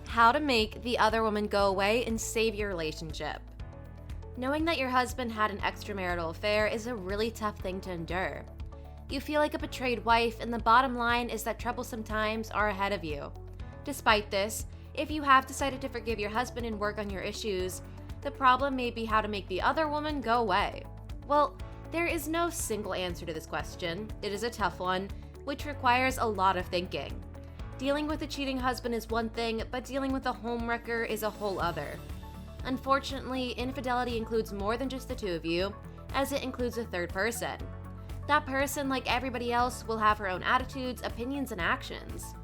How to make the other woman go away and save your relationship. Knowing that your husband had an extramarital affair is a really tough thing to endure. You feel like a betrayed wife, and the bottom line is that troublesome times are ahead of you. Despite this, if you have decided to forgive your husband and work on your issues, the problem may be how to make the other woman go away. Well, there is no single answer to this question. It is a tough one, which requires a lot of thinking. Dealing with a cheating husband is one thing, but dealing with a homewrecker is a whole other. Unfortunately, infidelity includes more than just the two of you, as it includes a third person. That person, like everybody else, will have her own attitudes, opinions, and actions.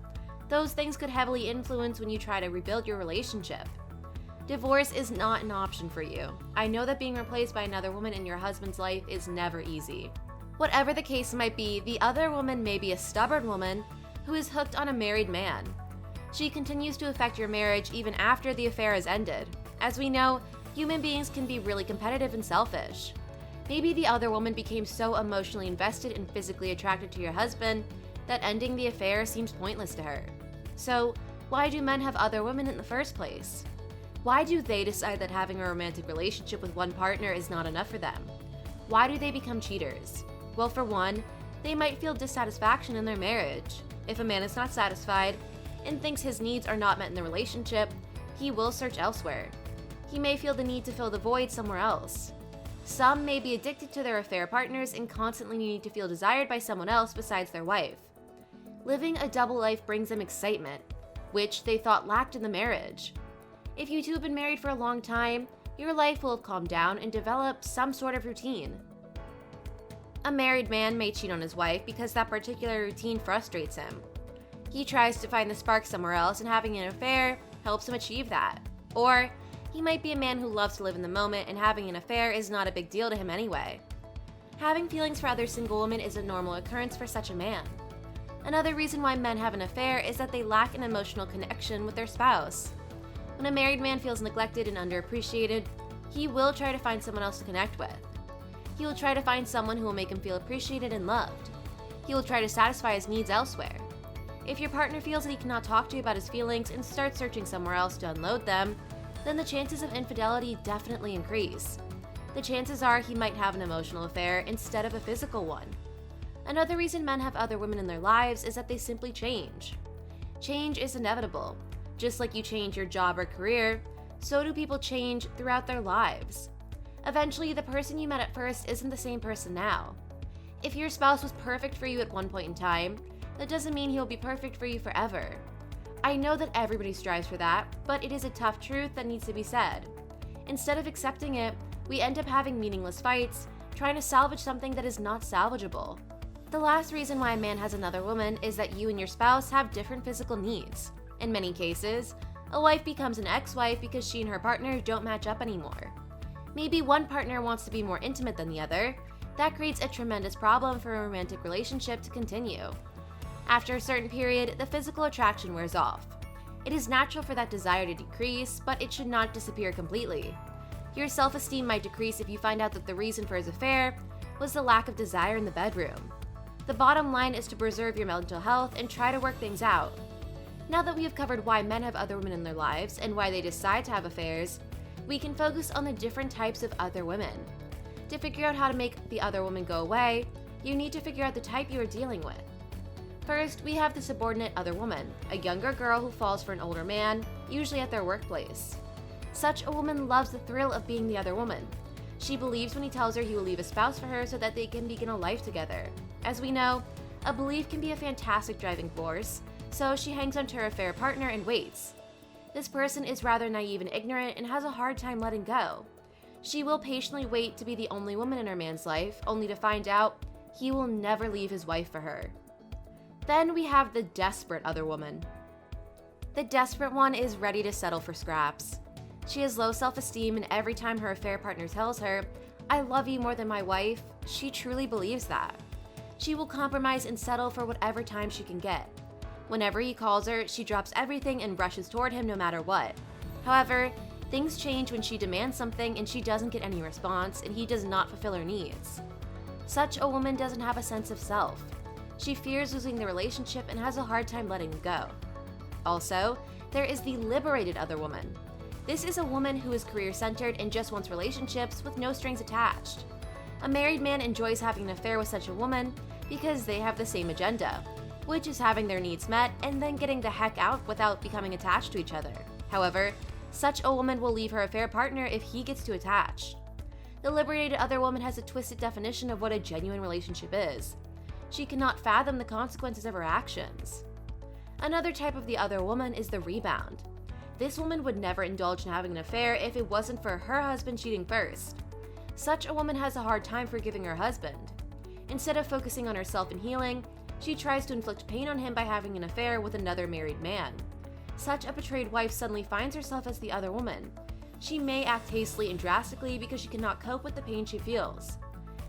Those things could heavily influence when you try to rebuild your relationship. Divorce is not an option for you. I know that being replaced by another woman in your husband's life is never easy. Whatever the case might be, the other woman may be a stubborn woman who is hooked on a married man. She continues to affect your marriage even after the affair has ended. As we know, human beings can be really competitive and selfish. Maybe the other woman became so emotionally invested and physically attracted to your husband that ending the affair seems pointless to her. So, why do men have other women in the first place? Why do they decide that having a romantic relationship with one partner is not enough for them? Why do they become cheaters? Well, for one, they might feel dissatisfaction in their marriage. If a man is not satisfied and thinks his needs are not met in the relationship, he will search elsewhere. He may feel the need to fill the void somewhere else. Some may be addicted to their affair partners and constantly need to feel desired by someone else besides their wife. Living a double life brings them excitement, which they thought lacked in the marriage. If you two have been married for a long time, your life will have calmed down and developed some sort of routine. A married man may cheat on his wife because that particular routine frustrates him. He tries to find the spark somewhere else, and having an affair helps him achieve that. Or he might be a man who loves to live in the moment, and having an affair is not a big deal to him anyway. Having feelings for other single women is a normal occurrence for such a man. Another reason why men have an affair is that they lack an emotional connection with their spouse. When a married man feels neglected and underappreciated, he will try to find someone else to connect with. He will try to find someone who will make him feel appreciated and loved. He will try to satisfy his needs elsewhere. If your partner feels that he cannot talk to you about his feelings and starts searching somewhere else to unload them, then the chances of infidelity definitely increase. The chances are he might have an emotional affair instead of a physical one. Another reason men have other women in their lives is that they simply change. Change is inevitable. Just like you change your job or career, so do people change throughout their lives. Eventually, the person you met at first isn't the same person now. If your spouse was perfect for you at one point in time, that doesn't mean he'll be perfect for you forever. I know that everybody strives for that, but it is a tough truth that needs to be said. Instead of accepting it, we end up having meaningless fights, trying to salvage something that is not salvageable. The last reason why a man has another woman is that you and your spouse have different physical needs. In many cases, a wife becomes an ex-wife because she and her partner don't match up anymore. Maybe one partner wants to be more intimate than the other. That creates a tremendous problem for a romantic relationship to continue. After a certain period, the physical attraction wears off. It is natural for that desire to decrease, but it should not disappear completely. Your self-esteem might decrease if you find out that the reason for his affair was the lack of desire in the bedroom. The bottom line is to preserve your mental health and try to work things out. Now that we have covered why men have other women in their lives and why they decide to have affairs, we can focus on the different types of other women. To figure out how to make the other woman go away, you need to figure out the type you are dealing with. First, we have the subordinate other woman, a younger girl who falls for an older man, usually at their workplace. Such a woman loves the thrill of being the other woman. She believes when he tells her he will leave a spouse for her so that they can begin a life together. As we know, a belief can be a fantastic driving force, so she hangs on to her affair partner and waits. This person is rather naive and ignorant and has a hard time letting go. She will patiently wait to be the only woman in her man's life, only to find out he will never leave his wife for her. Then we have the desperate other woman. The desperate one is ready to settle for scraps. She has low self-esteem, and every time her affair partner tells her, "I love you more than my wife," she truly believes that. She will compromise and settle for whatever time she can get. Whenever he calls her, she drops everything and rushes toward him no matter what. However, things change when she demands something and she doesn't get any response, and he does not fulfill her needs. Such a woman doesn't have a sense of self. She fears losing the relationship and has a hard time letting him go. Also, there is the liberated other woman. This is a woman who is career-centered and just wants relationships with no strings attached. A married man enjoys having an affair with such a woman because they have the same agenda, which is having their needs met and then getting the heck out without becoming attached to each other. However, such a woman will leave her affair partner if he gets too attached. The liberated other woman has a twisted definition of what a genuine relationship is. She cannot fathom the consequences of her actions. Another type of the other woman is the rebound. This woman would never indulge in having an affair if it wasn't for her husband cheating first. Such a woman has a hard time forgiving her husband. Instead of focusing on herself and healing, she tries to inflict pain on him by having an affair with another married man. Such a betrayed wife suddenly finds herself as the other woman. She may act hastily and drastically because she cannot cope with the pain she feels.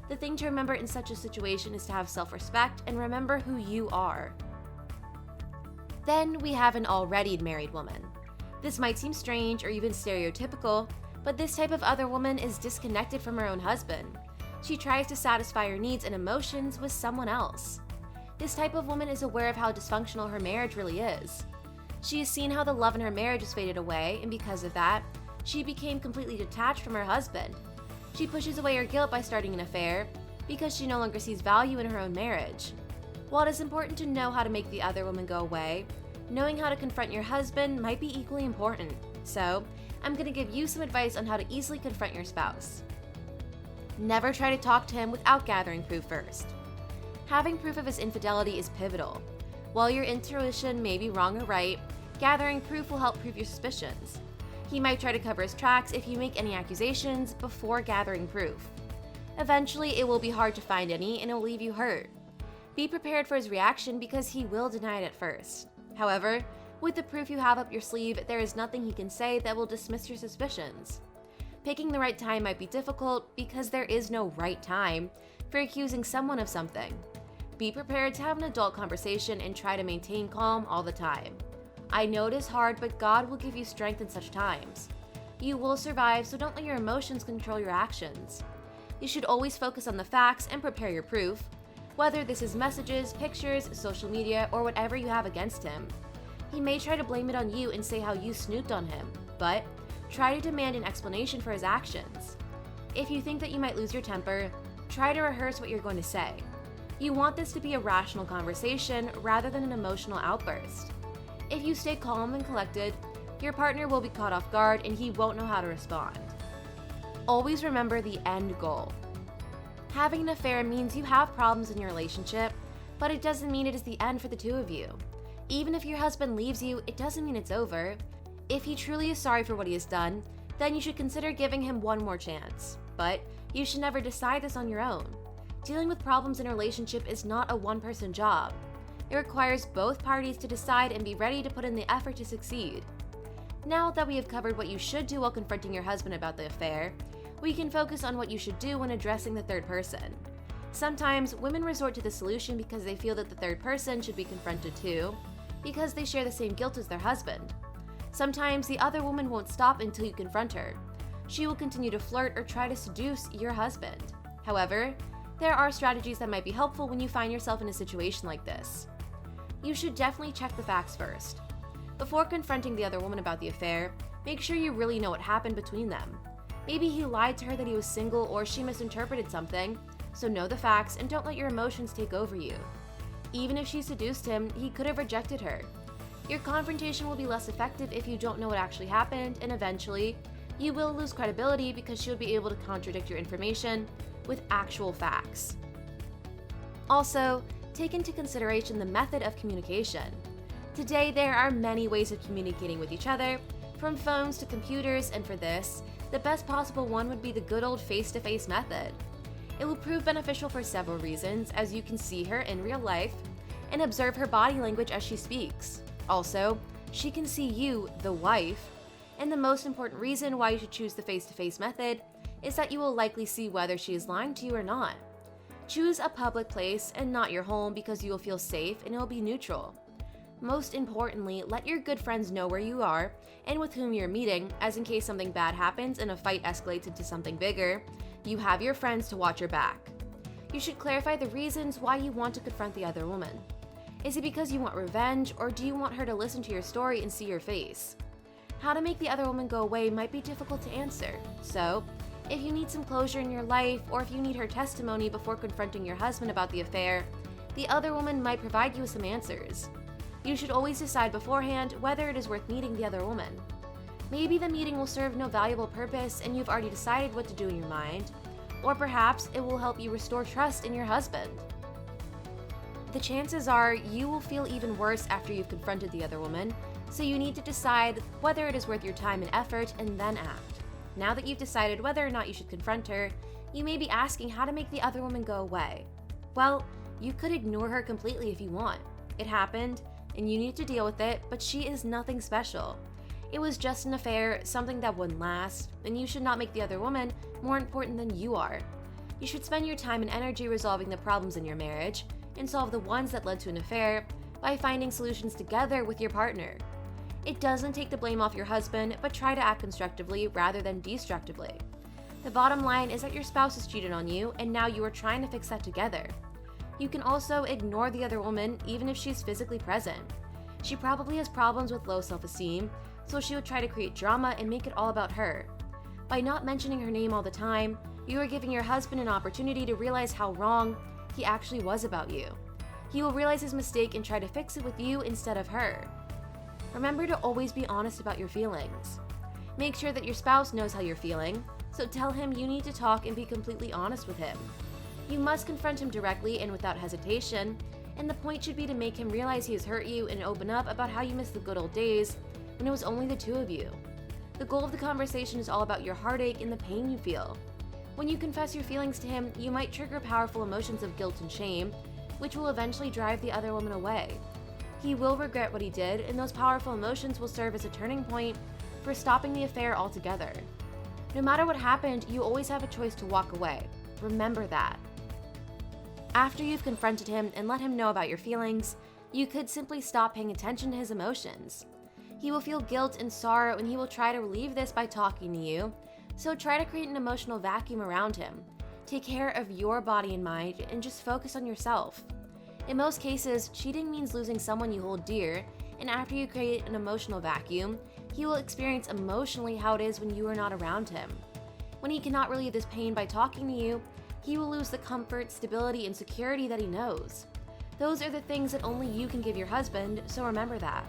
The thing to remember in such a situation is to have self-respect and remember who you are. Then we have an already married woman. This might seem strange or even stereotypical, but this type of other woman is disconnected from her own husband. She tries to satisfy her needs and emotions with someone else. This type of woman is aware of how dysfunctional her marriage really is. She has seen how the love in her marriage has faded away, and because of that, she became completely detached from her husband. She pushes away her guilt by starting an affair because she no longer sees value in her own marriage. While it is important to know how to make the other woman go away, knowing how to confront your husband might be equally important. So, I'm going to give you some advice on how to easily confront your spouse. Never try to talk to him without gathering proof first. Having proof of his infidelity is pivotal. While your intuition may be wrong or right, gathering proof will help prove your suspicions. He might try to cover his tracks if you make any accusations before gathering proof. Eventually, it will be hard to find any and it will leave you hurt. Be prepared for his reaction because he will deny it at first. However, with the proof you have up your sleeve, there is nothing he can say that will dismiss your suspicions. Picking the right time might be difficult because there is no right time for accusing someone of something. Be prepared to have an adult conversation and try to maintain calm all the time. I know it is hard, but God will give you strength in such times. You will survive, so don't let your emotions control your actions. You should always focus on the facts and prepare your proof, whether this is messages, pictures, social media, or whatever you have against him. He may try to blame it on you and say how you snooped on him, but try to demand an explanation for his actions. If you think that you might lose your temper, try to rehearse what you're going to say. You want this to be a rational conversation rather than an emotional outburst. If you stay calm and collected, your partner will be caught off guard and he won't know how to respond. Always remember the end goal. Having an affair means you have problems in your relationship, but it doesn't mean it is the end for the two of you. Even if your husband leaves you, it doesn't mean it's over. If he truly is sorry for what he has done, then you should consider giving him one more chance. But you should never decide this on your own. Dealing with problems in a relationship is not a one-person job. It requires both parties to decide and be ready to put in the effort to succeed. Now that we have covered what you should do while confronting your husband about the affair, we can focus on what you should do when addressing the third person. Sometimes women resort to the solution because they feel that the third person should be confronted too, because they share the same guilt as their husband. Sometimes the other woman won't stop until you confront her. She will continue to flirt or try to seduce your husband. However, there are strategies that might be helpful when you find yourself in a situation like this. You should definitely check the facts first. Before confronting the other woman about the affair, make sure you really know what happened between them. Maybe he lied to her that he was single or she misinterpreted something, so know the facts and don't let your emotions take over you. Even if she seduced him, he could have rejected her. Your confrontation will be less effective if you don't know what actually happened, and eventually, you will lose credibility because she'll be able to contradict your information with actual facts. Also, take into consideration the method of communication. Today, there are many ways of communicating with each other, from phones to computers, and for this, the best possible one would be the good old face-to-face method. It will prove beneficial for several reasons, as you can see her in real life and observe her body language as she speaks. Also, she can see you, the wife, and the most important reason why you should choose the face-to-face method is that you will likely see whether she is lying to you or not. Choose a public place and not your home because you will feel safe and it will be neutral. Most importantly, let your good friends know where you are and with whom you're meeting, as in case something bad happens and a fight escalates into something bigger, you have your friends to watch your back. You should clarify the reasons why you want to confront the other woman. Is it because you want revenge, or do you want her to listen to your story and see your face? How to make the other woman go away might be difficult to answer, so if you need some closure in your life, or if you need her testimony before confronting your husband about the affair, the other woman might provide you with some answers. You should always decide beforehand whether it is worth meeting the other woman. Maybe the meeting will serve no valuable purpose and you've already decided what to do in your mind, or perhaps it will help you restore trust in your husband. The chances are you will feel even worse after you've confronted the other woman, so you need to decide whether it is worth your time and effort and then act. Now that you've decided whether or not you should confront her, you may be asking how to make the other woman go away. Well, you could ignore her completely if you want. It happened, and you need to deal with it, but she is nothing special. It was just an affair, something that wouldn't last, and you should not make the other woman more important than you are. You should spend your time and energy resolving the problems in your marriage, and solve the ones that led to an affair by finding solutions together with your partner. It doesn't take the blame off your husband, but try to act constructively rather than destructively. The bottom line is that your spouse has cheated on you, and now you are trying to fix that together. You can also ignore the other woman even if she's physically present. She probably has problems with low self-esteem, so she would try to create drama and make it all about her. By not mentioning her name all the time, you are giving your husband an opportunity to realize how wrong he actually was about you. He will realize his mistake and try to fix it with you instead of her. Remember to always be honest about your feelings. Make sure that your spouse knows how you're feeling, so tell him you need to talk and be completely honest with him. You must confront him directly and without hesitation, and the point should be to make him realize he has hurt you and open up about how you miss the good old days when it was only the two of you. The goal of the conversation is all about your heartache and the pain you feel. When you confess your feelings to him, you might trigger powerful emotions of guilt and shame, which will eventually drive the other woman away. He will regret what he did, and those powerful emotions will serve as a turning point for stopping the affair altogether. No matter what happened, you always have a choice to walk away. Remember that. After you've confronted him and let him know about your feelings, you could simply stop paying attention to his emotions. He will feel guilt and sorrow, and he will try to relieve this by talking to you, so try to create an emotional vacuum around him. Take care of your body and mind, and just focus on yourself. In most cases, cheating means losing someone you hold dear, and after you create an emotional vacuum, he will experience emotionally how it is when you are not around him. When he cannot relieve this pain by talking to you, he will lose the comfort, stability, and security that he knows. Those are the things that only you can give your husband, so remember that.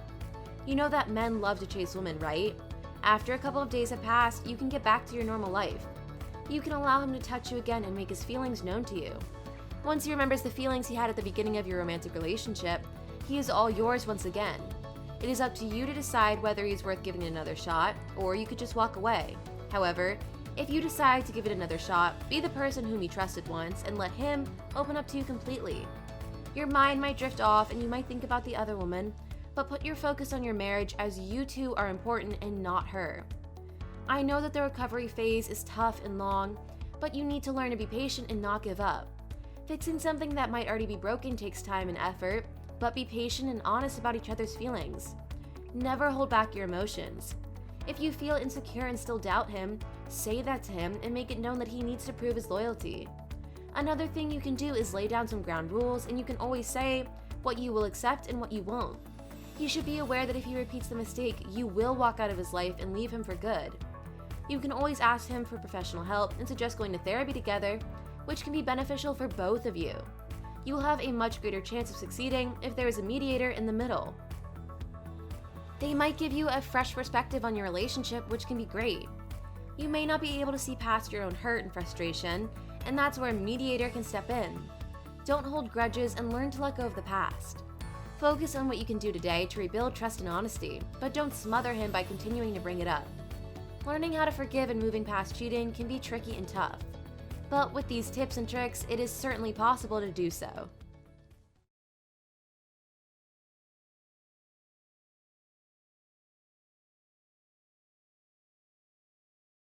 You know that men love to chase women, right? After a couple of days have passed, you can get back to your normal life. You can allow him to touch you again and make his feelings known to you. Once he remembers the feelings he had at the beginning of your romantic relationship, he is all yours once again. It is up to you to decide whether he's worth giving it another shot, or you could just walk away. However, if you decide to give it another shot, be the person whom you trusted once and let him open up to you completely. Your mind might drift off and you might think about the other woman, but put your focus on your marriage as you two are important and not her. I know that the recovery phase is tough and long, but you need to learn to be patient and not give up. Fixing something that might already be broken takes time and effort, but be patient and honest about each other's feelings. Never hold back your emotions. If you feel insecure and still doubt him, say that to him and make it known that he needs to prove his loyalty. Another thing you can do is lay down some ground rules, and you can always say what you will accept and what you won't. He should be aware that if he repeats the mistake, you will walk out of his life and leave him for good. You can always ask him for professional help and suggest going to therapy together, which can be beneficial for both of you. You will have a much greater chance of succeeding if there is a mediator in the middle. They might give you a fresh perspective on your relationship, which can be great. You may not be able to see past your own hurt and frustration, and that's where a mediator can step in. Don't hold grudges and learn to let go of the past. Focus on what you can do today to rebuild trust and honesty, but don't smother him by continuing to bring it up. Learning how to forgive and moving past cheating can be tricky and tough, but with these tips and tricks, it is certainly possible to do so.